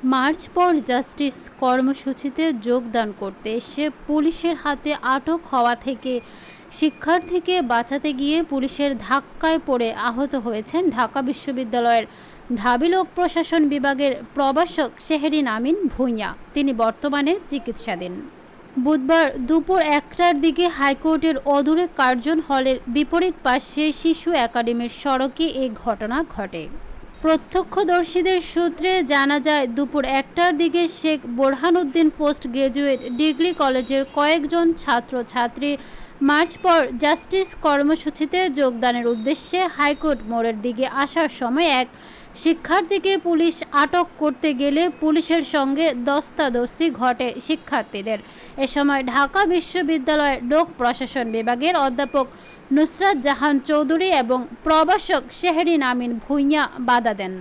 March for justice কর্মসূচিতে যোগদান করতে এসে পুলিশের হাতে আটক হওয়া থেকে শিক্ষার্থীকে বাঁচাতে গিয়ে পুলিশের ধাক্কায় পড়ে আহত হয়েছেন ঢাকা বিশ্ববিদ্যালয়ের ঢাবি লোক প্রশাসন বিভাগের প্রভাষক শেহরিন আমিন ভূঁইয়া। তিনি বর্তমানে চিকিৎসাধীন। বুধবার দুপুর ১টার দিকে হাইকোর্টের অদূরে কার্জন হলের বিপরীত পাশে শিশু একাডেমির সড়কে এই ঘটনা ঘটে। প্রত্যক্ষদর্শীদের সূত্রে জানা যায়, দুপুর ১টার দিকে Sheikh Borhanuddin post graduate degree কলেজের কয়েকজন ছাত্রছাত্রী মার্চ ফর জাস্টিস কর্মসূচিতে যোগদানের উদ্দেশ্যে হাইকোর্ট মোড়ের দিকে আসার সময় এক শিক্ষার্থীকে পুলিশ আটক করতে গেলে পুলিশের সঙ্গে ধস্তাধস্তি ঘটে শিক্ষার্থীদের। এ সময় ঢাকা বিশ্ববিদ্যালয়ের লোক প্রশাসন বিভাগের অধ্যাপক নুসরাত জাহান চৌধুরী এবং প্রভাষক শেহরিন আমিন ভূঁইয়া বাধা দেন।